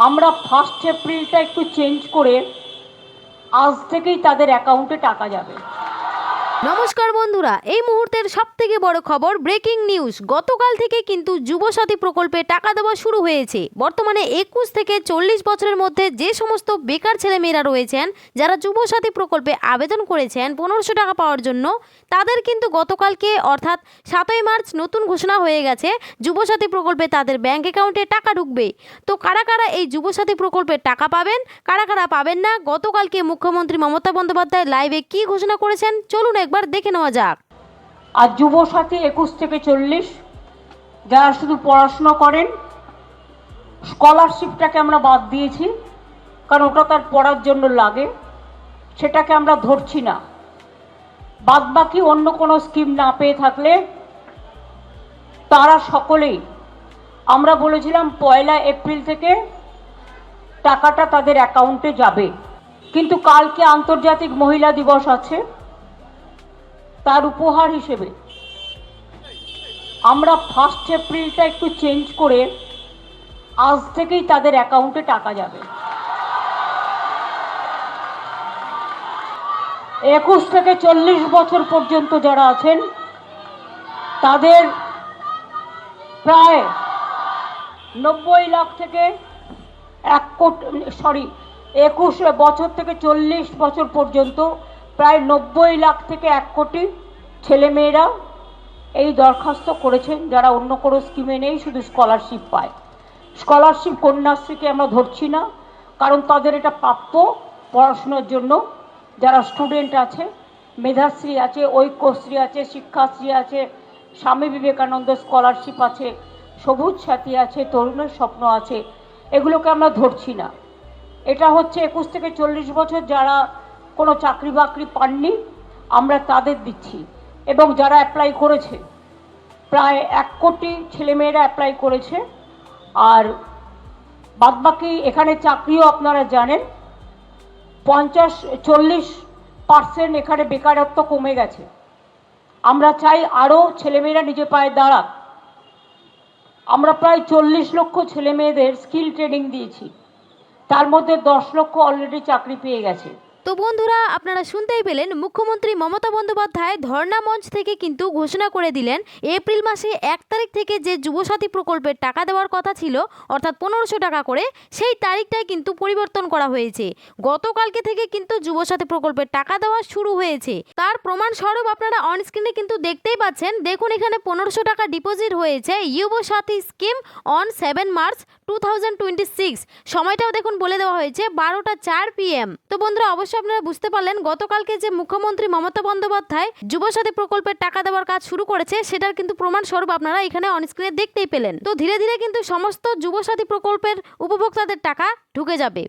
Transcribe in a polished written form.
আমরা 1 এপ্রিলটা একটু চেঞ্জ করে আজ থেকেই তাদের অ্যাকাউন্টে টাকা যাবে। নমস্কার বন্ধুরা, এই মুহূর্তের সবথেকে বড় খবর, ব্রেকিং নিউজ। গতকাল থেকে কিন্তু যুবসাথী প্রকল্পে টাকা দেওয়া শুরু হয়েছে। বর্তমানে 21 থেকে 40 বছরের মধ্যে যে সমস্ত বেকার ছেলেমেয়েরা রয়েছেন, যারা যুবসাথী প্রকল্পে আবেদন করেছেন 1500 টাকা পাওয়ার জন্য, তাদের কিন্তু গতকালকে অর্থাৎ 7ই মার্চ নতুন ঘোষণা হয়ে গেছে যুবসাথী প্রকল্পে তাদের ব্যাংক অ্যাকাউন্টে টাকা ঢুকবে। তো কারা কারা এই যুবসাথী প্রকল্পে টাকা পাবেন, কারা কারা পাবেন না, গতকালকে মুখ্যমন্ত্রী মমতা বন্দ্যোপাধ্যায় লাইভে কি ঘোষণা করেছেন চলুন একবার দেখে নেওয়া যাক। আর যুবসাথী 21 থেকে 40 যারা শুধু পড়াশোনা করেন, স্কলারশিপটাকে আমরা বাদ দিয়েছি, কারণ ওটা তার পড়ার জন্য লাগে, সেটাকে আমরা ধরছি না। বাদ বাকি অন্য কোনো স্কিম না পেয়ে থাকলে তারা সকলেই, আমরা বলেছিলাম 1 এপ্রিল থেকে টাকাটা তাদের অ্যাকাউন্টে যাবে। কিন্তু কালকে আন্তর্জাতিক মহিলা দিবস আছে, তার উপহার হিসেবে আমরা 1 এপ্রিলটা একটু চেঞ্জ করে আজ থেকেই তাদের অ্যাকাউন্টে টাকা যাবে। 21 থেকে 40 বছর পর্যন্ত যারা আছেন তাদের প্রায় 90 লাখ থেকে 1 কোটি, 21 বছর থেকে 40 বছর পর্যন্ত প্রায় 90 লাখ থেকে 1 কোটি ছেলেমেয়েরা এই দরখাস্ত করেছেন, যারা অন্য কোনো স্কিমে নেই, শুধু স্কলারশিপ পায়। স্কলারশিপ কন্যাশ্রীকে আমরা ধরছি না, কারণ তাদের এটা প্রাপ্য পড়াশোনার জন্য। যারা স্টুডেন্ট আছে, মেধাশ্রী আছে, ঐক্যশ্রী আছে, শিক্ষাশ্রী আছে, স্বামী বিবেকানন্দ স্কলারশিপ আছে, সবুজ সাথী আছে, তরুণের স্বপ্ন আছে, এগুলোকে আমরা ধরছি না। এটা হচ্ছে 21 থেকে 40 বছর যারা কোনো চাকরি বাকরি পাননি, আমরা তাদের দিচ্ছি। এবং যারা অ্যাপ্লাই করেছে, প্রায় 1 কোটি ছেলেমেয়েরা অ্যাপ্লাই করেছে। আর বাদবাকি এখানে চাকরিও আপনারা জানেন 40% এখানে বেকারত্ব কমে গেছে। আমরা চাই আরও ছেলেমেয়েরা নিজে পায়ে দাঁড়াক। আমরা প্রায় 40 লক্ষ ছেলেমেয়েদের স্কিল ট্রেনিং দিয়েছি, তার মধ্যে 10 লক্ষ অলরেডি চাকরি পেয়ে গেছে। তো বন্ধুরা, আপনারা শুনতেই পেলেন, মুখ্যমন্ত্রী মমতা বন্দ্যোপাধ্যায় ধর্ণা মঞ্চ থেকে কিন্তু ঘোষণা করে দিলেন এপ্রিল মাসে 1 তারিখ থেকে যে যুবসাথী প্রকল্পের টাকা দেওয়ার কথা ছিল, অর্থাৎ 1500 টাকা করে, সেই তারিখটাই কিন্তু পরিবর্তন করা হয়েছে। গতকালকে থেকে কিন্তু যুবসাথী প্রকল্পের টাকা দেওয়া শুরু হয়েছে। তার প্রমাণস্বরূপ আপনারা অন স্ক্রিনে কিন্তু দেখতেই পাচ্ছেন। দেখুন, এখানে 1500 টাকা ডিপোজিট হয়েছে যুবসাথী স্কিম অন 7 মার্চ 2026। সময়টাও দেখুন বলে দেওয়া হয়েছে 12টা 4 PM। তো বন্ধুরা, অবশ্যই আপনারা বুঝতে পারলেন গতকালকে যে মুখ্যমন্ত্রী মমতা বন্দ্যোপাধ্যায় যুবসাথী প্রকল্পের টাকা দেওয়ার কাজ শুরু করেছে, সেটার কিন্তু প্রমাণস্বরূপ আপনারা এখানে অন স্ক্রিনে দেখতেই পেলেন। তো ধীরে ধীরে কিন্তু সমস্ত যুবসাথী প্রকল্পের উপভোক্তাদের টাকা ঢুকে যাবে।